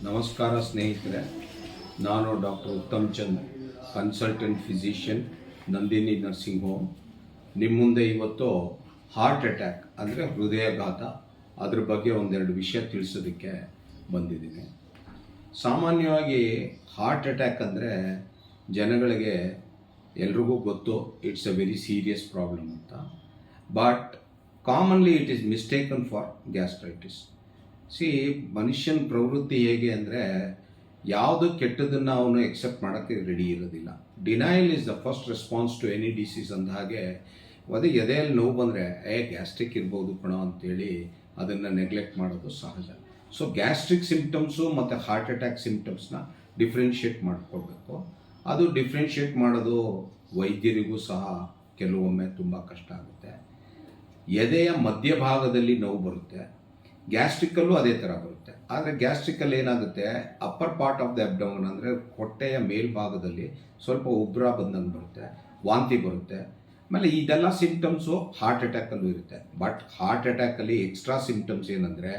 ನಮಸ್ಕಾರ ಸ್ನೇಹಿತರೆ, ನಾನು doctor Uttam Chand, consultant physician, Nandini nursing home. ನಿಮ್ಮ ಮುಂದೆ ಇವತ್ತು ಹಾರ್ಟ್ ಅಟ್ಯಾಕ್ ಅಂದರೆ ಹೃದಯಾಘಾತ, ಅದ್ರ ಬಗ್ಗೆ ಒಂದೆರಡು ವಿಷಯ ತಿಳಿಸೋದಕ್ಕೆ ಬಂದಿದ್ದೀನಿ. ಸಾಮಾನ್ಯವಾಗಿ ಹಾರ್ಟ್ ಅಟ್ಯಾಕ್ ಅಂದರೆ ಜನಗಳಿಗೆ ಎಲ್ರಿಗೂ ಗೊತ್ತು, it's a very serious problem ಅಂತ. But commonly it is mistaken for gastritis. ಮನುಷ್ಯನ ಪ್ರವೃತ್ತಿ ಹೇಗೆ ಅಂದರೆ ಯಾವುದು ಕೆಟ್ಟದನ್ನು ಅವನು ಎಕ್ಸೆಪ್ಟ್ ಮಾಡೋಕ್ಕೆ ರೆಡಿ ಇರೋದಿಲ್ಲ. Denial is the first response to any disease ಅಂದ ಹಾಗೆ ಅದೇ ಎದೆಯಲ್ಲಿ ನೋವು ಬಂದರೆ ಗ್ಯಾಸ್ಟ್ರಿಕ್ ಇರ್ಬೋದು ಕಣೋ ಅಂತೇಳಿ ಅದನ್ನು ನೆಗ್ಲೆಕ್ಟ್ ಮಾಡೋದು ಸಹಜ. ಸೊ ಗ್ಯಾಸ್ಟ್ರಿಕ್ ಸಿಂಪ್ಟಮ್ಸು ಮತ್ತು ಹಾರ್ಟ್ ಅಟ್ಯಾಕ್ ಸಿಂಪ್ಟಮ್ಸ್ನ ಡಿಫ್ರೆನ್ಷಿಯೇಟ್ ಮಾಡ್ಕೊಳ್ಬೇಕು. ಅದು ಡಿಫ್ರೆನ್ಷಿಯೇಟ್ ಮಾಡೋದು ವೈದ್ಯರಿಗೂ ಸಹ ಕೆಲವೊಮ್ಮೆ ತುಂಬ ಕಷ್ಟ ಆಗುತ್ತೆ. ಎದೆಯ ಮಧ್ಯಭಾಗದಲ್ಲಿ ನೋವು ಬರುತ್ತೆ, ಗ್ಯಾಸ್ಟ್ರಿಕಲ್ಲೂ ಅದೇ ಥರ ಬರುತ್ತೆ. ಆದರೆ ಗ್ಯಾಸ್ಟ್ರಿಕಲ್ಲಿ ಏನಾಗುತ್ತೆ, upper part of the abdomen ಅಂದರೆ ಹೊಟ್ಟೆಯ ಮೇಲ್ಭಾಗದಲ್ಲಿ ಸ್ವಲ್ಪ ಉಬ್ರ ಬಂದಂಗೆ ಬರುತ್ತೆ, ವಾಂತಿ ಬರುತ್ತೆ. ಆಮೇಲೆ ಇದೆಲ್ಲ ಸಿಂಪ್ಟಮ್ಸು ಹಾರ್ಟ್ ಅಟ್ಯಾಕಲ್ಲೂ ಇರುತ್ತೆ. ಬಟ್ ಹಾರ್ಟ್ ಅಟ್ಯಾಕಲ್ಲಿ ಎಕ್ಸ್ಟ್ರಾ ಸಿಂಪ್ಟಮ್ಸ್ ಏನಂದರೆ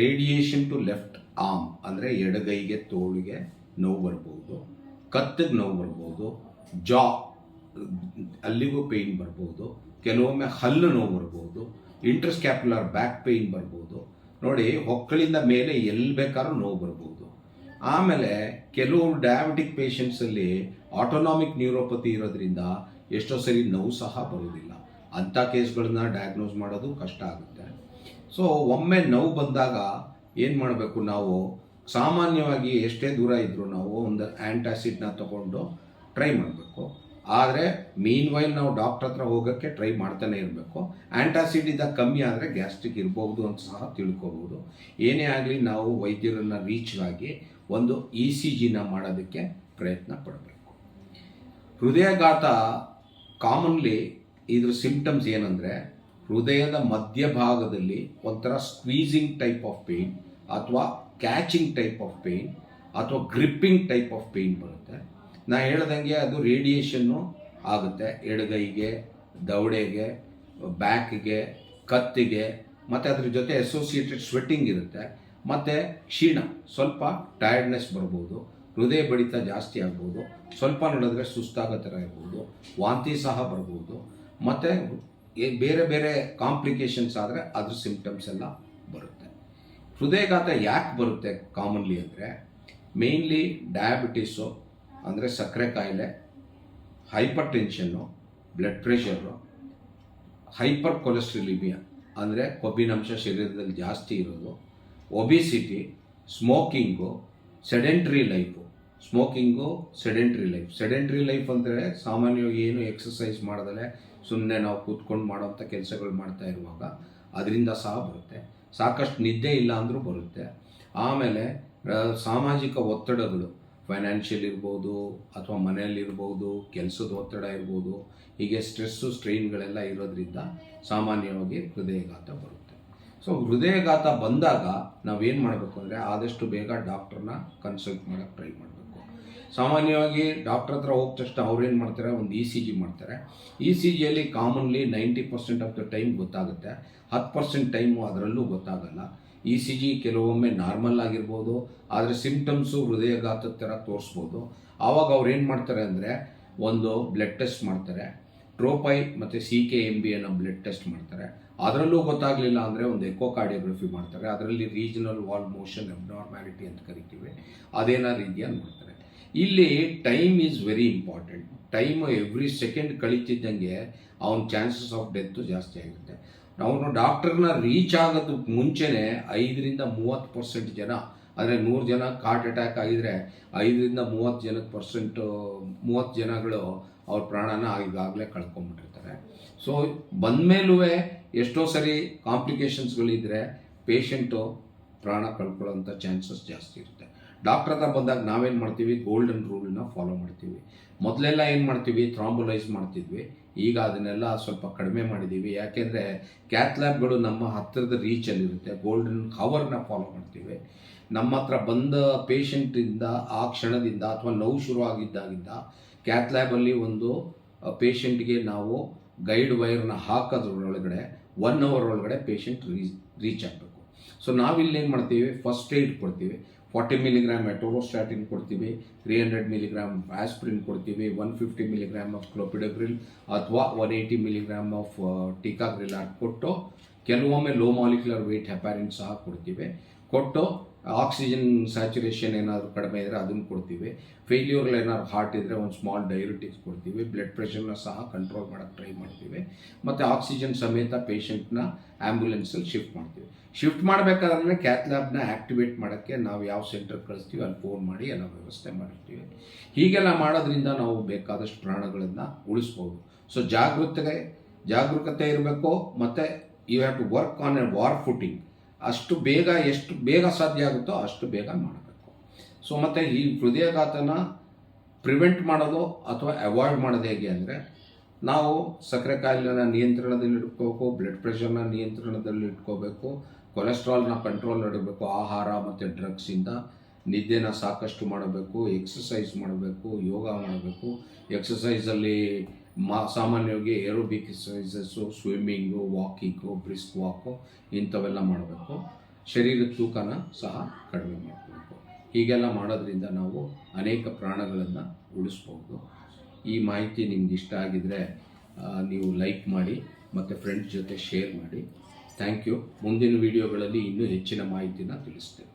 ರೇಡಿಯೇಷನ್ ಟು ಲೆಫ್ಟ್ ಆರ್ಮ್ ಅಂದರೆ ಎಡಗೈಗೆ ತೋಳಿಗೆ ನೋವು ಬರ್ಬೋದು, ಕತ್ತಿಗೆ ನೋವು ಬರ್ಬೋದು, ಜಾ ಅಲ್ಲಿಗೂ ಪೇಯ್ನ್ ಬರ್ಬೋದು, ಕೆಲವೊಮ್ಮೆ ಹಲ್ಲು ನೋವು ಬರ್ಬೋದು, ಇಂಟರ್ಸ್ಕ್ಯಾಪ್ಯುಲರ್ ಬ್ಯಾಕ್ ಪೇಯ್ನ್ ಬರ್ಬೋದು. ನೋಡಿ, ಹೊಕ್ಕಳಿಂದ ಮೇಲೆ ಎಲ್ಲಿ ಬೇಕಾದ್ರೂ ನೋವು ಬರ್ಬೋದು. ಆಮೇಲೆ ಕೆಲವು ಡಯಾಬಿಟಿಕ್ ಪೇಷಂಟ್ಸಲ್ಲಿ ಆಟೋನಾಮಿಕ್ ನ್ಯೂರೋಪತಿ ಇರೋದ್ರಿಂದ ಎಷ್ಟೋ ಸರಿ ನೋವು ಸಹ ಬರೋದಿಲ್ಲ. ಅಂಥ ಕೇಸ್ಗಳನ್ನ ಡಯಾಗ್ನೋಸ್ ಮಾಡೋದು ಕಷ್ಟ ಆಗುತ್ತೆ. ಸೊ ಒಮ್ಮೆ ನೋವು ಬಂದಾಗ ಏನು ಮಾಡಬೇಕು, ನಾವು ಸಾಮಾನ್ಯವಾಗಿ ಎಷ್ಟೇ ದೂರ ಇದ್ದರೂ ನಾವು ಒಂದು ಆ್ಯಂಟಾಸಿಡ್ನ ತಗೊಂಡು ಟ್ರೈ ಮಾಡಬೇಕು. ಆದರೆ ಮೀನ್ ವೈಲ್ ನಾವು ಡಾಕ್ಟರ್ ಹತ್ರ ಹೋಗೋಕ್ಕೆ ಟ್ರೈ ಮಾಡ್ತಾನೆ ಇರಬೇಕು. ಆ್ಯಂಟಾಸಿಡ್ ಇದ್ದಾಗ ಕಮ್ಮಿ ಆದರೆ ಗ್ಯಾಸ್ಟ್ರಿಕ್ ಇರ್ಬೋದು ಅಂತ ಸಹ ತಿಳ್ಕೊಬೋದು. ಏನೇ ಆಗಲಿ ನಾವು ವೈದ್ಯರನ್ನು ರೀಚ್ ಆಗಿ ಒಂದು ECGನ ಮಾಡೋದಕ್ಕೆ ಪ್ರಯತ್ನ ಪಡಬೇಕು. ಹೃದಯಾಘಾತ ಕಾಮನ್ಲಿ ಇದ್ರ ಸಿಂಪ್ಟಮ್ಸ್ ಏನಂದರೆ ಹೃದಯದ ಮಧ್ಯಭಾಗದಲ್ಲಿ ಒಂಥರ ಸ್ಕ್ವೀಸಿಂಗ್ ಟೈಪ್ ಆಫ್ ಪೇಯ್ನ್ ಅಥವಾ ಕ್ಯಾಚಿಂಗ್ ಟೈಪ್ ಆಫ್ ಪೇಯ್ನ್ ಅಥವಾ ಗ್ರಿಪ್ಪಿಂಗ್ ಟೈಪ್ ಆಫ್ ಪೇಯ್ನ್ ಬರುತ್ತೆ. ನಾ ಹೇಳ್ದಂಗೆ ಅದು ರೇಡಿಯೇಷನ್ನು ಆಗುತ್ತೆ ಎಡಗೈಗೆ, ದವಡೆಗೆ, ಬ್ಯಾಕ್ಗೆ, ಕತ್ತಿಗೆ, ಮತ್ತು ಅದ್ರ ಜೊತೆ ಅಸೋಸಿಯೇಟೆಡ್ ಸ್ವೆಟ್ಟಿಂಗ್ ಇರುತ್ತೆ. ಮತ್ತು ಕ್ಷೀಣ, ಸ್ವಲ್ಪ ಟಯರ್ಡ್ನೆಸ್ ಬರ್ಬೋದು, ಹೃದಯ ಬಡಿತ ಜಾಸ್ತಿ ಆಗ್ಬೋದು, ಸ್ವಲ್ಪ ನಡೆದ್ರೆ ಸುಸ್ತಾಗೋ ಥರ ಇರ್ಬೋದು, ವಾಂತಿ ಸಹ ಬರ್ಬೋದು. ಮತ್ತು ಬೇರೆ ಬೇರೆ ಕಾಂಪ್ಲಿಕೇಶನ್ಸ್ ಆದರೆ ಅದ್ರ ಸಿಂಪ್ಟಮ್ಸ್ ಎಲ್ಲ ಬರುತ್ತೆ. ಹೃದಯಾಘಾತ ಯಾಕೆ ಬರುತ್ತೆ ಕಾಮನ್ಲಿ ಅಂದರೆ ಮೇಯ್ನ್ಲಿ ಡಯಾಬಿಟಿಸು ಅಂದರೆ ಸಕ್ಕರೆ ಕಾಯಿಲೆ, ಹೈಪರ್ ಟೆನ್ಷನ್ನು, ಬ್ಲಡ್ ಪ್ರೆಷರು, ಹೈಪರ್ ಕೊಲೆಸ್ಟ್ರಾಲಿಮಿಯಾ ಅಂದರೆ ಕೊಬ್ಬಿನಂಶ ಶರೀರದಲ್ಲಿ ಜಾಸ್ತಿ ಇರೋದು, obesity, smoking, sedentary life. Sedentary life ಅಂದರೆ ಸಾಮಾನ್ಯವಾಗಿ ಏನು ಎಕ್ಸಸೈಸ್ ಮಾಡೋದಲ್ಲೇ ಸುಮ್ಮನೆ ನಾವು ಕೂತ್ಕೊಂಡು ಮಾಡೋವಂಥ ಕೆಲಸಗಳು ಮಾಡ್ತಾ ಇರುವಾಗ ಅದರಿಂದ ಸಹ ಬರುತ್ತೆ. ಸಾಕಷ್ಟು ನಿದ್ದೆ ಇಲ್ಲ ಅಂದರೂ ಬರುತ್ತೆ. ಆಮೇಲೆ ಸಾಮಾಜಿಕ ಒತ್ತಡಗಳು, ಫೈನಾನ್ಷಿಯಲ್ ಇರ್ಬೋದು ಅಥವಾ ಮನೆಯಲ್ಲಿರ್ಬೋದು, ಕೆಲಸದ ಒತ್ತಡ ಇರ್ಬೋದು, ಹೀಗೆ ಸ್ಟ್ರೆಸ್ಸು ಸ್ಟ್ರೈನ್ಗಳೆಲ್ಲ ಇರೋದ್ರಿಂದ ಸಾಮಾನ್ಯವಾಗಿ ಹೃದಯಾಘಾತ ಬರುತ್ತೆ. ಸೊ ಹೃದಯಾಘಾತ ಬಂದಾಗ ನಾವೇನು ಮಾಡಬೇಕು ಅಂದರೆ ಆದಷ್ಟು ಬೇಗ ಡಾಕ್ಟ್ರನ್ನ ಕನ್ಸಲ್ಟ್ ಮಾಡೋಕ್ಕೆ ಟ್ರೈ ಮಾಡಬೇಕು. ಸಾಮಾನ್ಯವಾಗಿ ಡಾಕ್ಟ್ರ್ ಹತ್ರ ಹೋದ ತಕ್ಷಣ ಅವ್ರೇನು ಮಾಡ್ತಾರೆ, ಒಂದು ECG ಮಾಡ್ತಾರೆ. ECGಯಲ್ಲಿ ಕಾಮನ್ಲಿ 90% ಆಫ್ ದ ಟೈಮ್ ಗೊತ್ತಾಗುತ್ತೆ, 10% ಟೈಮು ಅದರಲ್ಲೂ ಗೊತ್ತಾಗಲ್ಲ. ECG ಕೆಲವೊಮ್ಮೆ ನಾರ್ಮಲ್ ಆಗಿರ್ಬೋದು, ಆದರೆ ಸಿಂಪ್ಟಮ್ಸು ಹೃದಯಾಘಾತದ ಥರ ತೋರಿಸ್ಬೋದು. ಆವಾಗ ಅವ್ರು ಏನು ಮಾಡ್ತಾರೆ ಅಂದರೆ ಒಂದು ಬ್ಲಡ್ ಟೆಸ್ಟ್ ಮಾಡ್ತಾರೆ, ಟ್ರೋಪೈ ಮತ್ತು CKMB ಅನ್ನೋ ಬ್ಲಡ್ ಟೆಸ್ಟ್ ಮಾಡ್ತಾರೆ. ಅದರಲ್ಲೂ ಗೊತ್ತಾಗಲಿಲ್ಲ ಅಂದರೆ ಒಂದು ಎಕೋಕಾರ್ಡಿಯೋಗ್ರಫಿ ಮಾಡ್ತಾರೆ. ಅದರಲ್ಲಿ ರೀಜನಲ್ ವಾಲ್ ಮೋಷನ್ ಅಬ್ನಾರ್ಮ್ಯಾಲಿಟಿ ಅಂತ ಕರಿತೀವಿ, ಅದೇನೋ ರೀತಿಯಲ್ಲಿ ಮಾಡ್ತಾರೆ. ಇಲ್ಲಿ time is very important. Time every second ಕಳೀತಿದ್ದಂಗೆ ಅವನ ಚಾನ್ಸಸ್ ಆಫ್ ಡೆತ್ತು ಜಾಸ್ತಿ ಆಗುತ್ತೆ. ಅವನು ಡಾಕ್ಟರ್ನ ರೀಚ್ ಆಗೋದಕ್ಕೆ ಮುಂಚೆನೇ 5-30% ಜನ, ಅಂದರೆ 100 ಜನ ಹಾರ್ಟ್ ಅಟ್ಯಾಕ್ ಆಗಿದ್ರೆ 5-30 ಜನಗಳು ಅವ್ರ ಪ್ರಾಣನ ಈಗಾಗಲೇ ಕಳ್ಕೊಂಡ್ಬಿಟ್ಟಿರ್ತಾರೆ. ಸೊ ಬಂದಮೇಲೂ ಎಷ್ಟೋ ಸರಿ ಕಾಂಪ್ಲಿಕೇಶನ್ಸ್ಗಳಿದ್ದರೆ ಪೇಷಂಟು ಪ್ರಾಣ ಕಳ್ಕೊಳ್ಳೋಂಥ ಚಾನ್ಸಸ್ ಜಾಸ್ತಿ ಇರುತ್ತೆ. ಡಾಕ್ಟರ್ ಹತ್ರ ಬಂದಾಗ ನಾವೇನು ಮಾಡ್ತೀವಿ, ಗೋಲ್ಡನ್ ರೂಲ್ನ ಫಾಲೋ ಮಾಡ್ತೀವಿ. ಮೊದಲೆಲ್ಲ ಏನು ಮಾಡ್ತೀವಿ, ಥ್ರಾಂಬೋಲೈಸ್ ಮಾಡ್ತಿದ್ವಿ. ಈಗ ಅದನ್ನೆಲ್ಲ ಸ್ವಲ್ಪ ಕಡಿಮೆ ಮಾಡಿದ್ದೀವಿ. ಯಾಕೆಂದರೆ ಕ್ಯಾಥ್ಲ್ಯಾಬ್ಗಳು ನಮ್ಮ ಹತ್ತಿರದ ರೀಚಲ್ಲಿರುತ್ತೆ. ಗೋಲ್ಡನ್ ಹವರ್ನ ಫಾಲೋ ಮಾಡ್ತೀವಿ. ನಮ್ಮ ಹತ್ರ ಬಂದ ಪೇಷಂಟಿಂದ ಆ ಕ್ಷಣದಿಂದ ಅಥವಾ ನೋವು ಶುರುವಾಗಿದ್ದಾಗಿಂದ ಕ್ಯಾಥ್ಲ್ಯಾಬಲ್ಲಿ ಒಂದು ಪೇಷಂಟ್ಗೆ ನಾವು ಗೈಡ್ ವೈರ್ನ ಹಾಕೋದ್ರೊಳಗಡೆ 1 hour ಒಳಗಡೆ ಪೇಷಂಟ್ ರೀಚ್ ಆಗಬೇಕು. ಸೊ ನಾವಿಲ್ಲಿ ಏನು ಮಾಡ್ತೀವಿ, ಫಸ್ಟ್ ಏಡ್ ಕೊಡ್ತೀವಿ. 40 ಮಿಲಿಗ್ರಾಮ್ ಅಟೋರೋಸ್ಟಾಟಿನ್ ಕೊಡ್ತೀವಿ, 300 ಮಿಲಿಗ್ರಾಮ್ ಆಸ್ಪ್ರಿನ್ ಕೊಡ್ತೀವಿ, 150 ಮಿಲಿಗ್ರಾಮ್ ಆಫ್ ಕ್ಲೋಪಿಡೋಗ್ರಿಲ್ ಅಥವಾ 180 ಮಿಲಿಗ್ರಾಮ್ ಆಫ್ ಟಿಕಾಗ್ರಿಲಾರ್ ಕೊಟ್ಟು, ಕೆಲವೊಮ್ಮೆ ಲೋ ಮಾಲಿಕ್ಯುಲರ್ ವೆಯ್ಟ್ ಹೆಪಾರಿನ್ ಸಹ ಕೊಡ್ತೀವಿ. ಕೊಟ್ಟು ಆಕ್ಸಿಜನ್ ಸ್ಯಾಚುರೇಷನ್ ಏನಾದರೂ ಕಡಿಮೆ ಇದ್ದರೆ ಅದನ್ನು ಕೊಡ್ತೀವಿ. ಫೇಲ್ಯೂರ್ ಏನಾದ್ರು ಹಾರ್ಟ್ ಇದ್ದರೆ ಒಂದು ಸ್ಮಾಲ್ ಡೈಯೂರಿಟಿಕ್ಸ್ ಕೊಡ್ತೀವಿ. ಬ್ಲಡ್ ಪ್ರೆಷರ್ನ ಸಹ ಕಂಟ್ರೋಲ್ ಮಾಡೋಕ್ಕೆ ಟ್ರೈ ಮಾಡ್ತೀವಿ. ಮತ್ತು ಆಕ್ಸಿಜನ್ ಸಮೇತ ಪೇಷಂಟ್ನ ಆ್ಯಂಬುಲೆನ್ಸಲ್ಲಿ ಶಿಫ್ಟ್ ಮಾಡ್ತೀವಿ. ಶಿಫ್ಟ್ ಮಾಡಬೇಕಾದ್ರೆ ಕ್ಯಾತ್ ಲ್ಯಾಬ್ನ ಆ್ಯಕ್ಟಿವೇಟ್ ಮಾಡೋಕ್ಕೆ ನಾವು ಯಾವ ಸೆಂಟರ್ ಕಳಿಸ್ತೀವಿ ಅಲ್ಲಿ ಫೋನ್ ಮಾಡಿ ಎಲ್ಲ ವ್ಯವಸ್ಥೆ ಮಾಡಿರ್ತೀವಿ. ಹೀಗೆಲ್ಲ ಮಾಡೋದ್ರಿಂದ ನಾವು ಬೇಕಾದಷ್ಟು ಪ್ರಾಣಗಳನ್ನು ಉಳಿಸ್ಬೋದು. ಸೊ ಜಾಗರೂಕತೆ ಇರಬೇಕು. ಮತ್ತು you have to work on a war footing. ಎಷ್ಟು ಬೇಗ ಸಾಧ್ಯ ಆಗುತ್ತೋ ಅಷ್ಟು ಬೇಗ ಮಾಡಬೇಕು. ಸೊ ಮತ್ತು ಈ ಹೃದಯಾಘಾತನ ಪ್ರಿವೆಂಟ್ ಮಾಡೋದು ಅಥವಾ ಅವಾಯ್ಡ್ ಮಾಡೋದು ಹೇಗೆ ಅಂದರೆ, ನಾವು ಸಕ್ಕರೆ ಕಾಯಿಲೆನ ನಿಯಂತ್ರಣದಲ್ಲಿ ಇಟ್ಕೋಬೇಕು, ಬ್ಲಡ್ ಪ್ರೆಷರ್ನ ನಿಯಂತ್ರಣದಲ್ಲಿ ಇಟ್ಕೋಬೇಕು, ಕೊಲೆಸ್ಟ್ರಾಲ್ನ ಕಂಟ್ರೋಲ್ ಇಡಬೇಕು, ಆಹಾರ ಮತ್ತು ಡ್ರಗ್ಸಿಂದ, ನಿದ್ದೆನ ಸಾಕಷ್ಟು ಮಾಡಬೇಕು, ಎಕ್ಸಸೈಸ್ ಮಾಡಬೇಕು, ಯೋಗ ಮಾಡಬೇಕು. ಎಕ್ಸಸೈಸಲ್ಲಿ ಸಾಮಾನ್ಯವಾಗಿ aerobic exercises, swimming, walking, brisk walk ಇಂಥವೆಲ್ಲ ಮಾಡಬೇಕು. ಶರೀರದ ತೂಕನ ಸಹ ಕಡಿಮೆ ಮಾಡಬೇಕು. ಹೀಗೆಲ್ಲ ಮಾಡೋದ್ರಿಂದ ನಾವು ಅನೇಕ ಪ್ರಾಣಗಳನ್ನು ಉಳಿಸ್ಬೋದು. ಈ ಮಾಹಿತಿ ನಿಮ್ಗೆ ಇಷ್ಟ ಆಗಿದರೆ ನೀವು ಲೈಕ್ ಮಾಡಿ ಮತ್ತು ಫ್ರೆಂಡ್ಸ್ ಜೊತೆ ಶೇರ್ ಮಾಡಿ. Thank you. ಮುಂದಿನ ವಿಡಿಯೋಗಳಲ್ಲಿ ಇನ್ನೂ ಹೆಚ್ಚಿನ ಮಾಹಿತಿನ ತಿಳಿಸ್ತೇನೆ.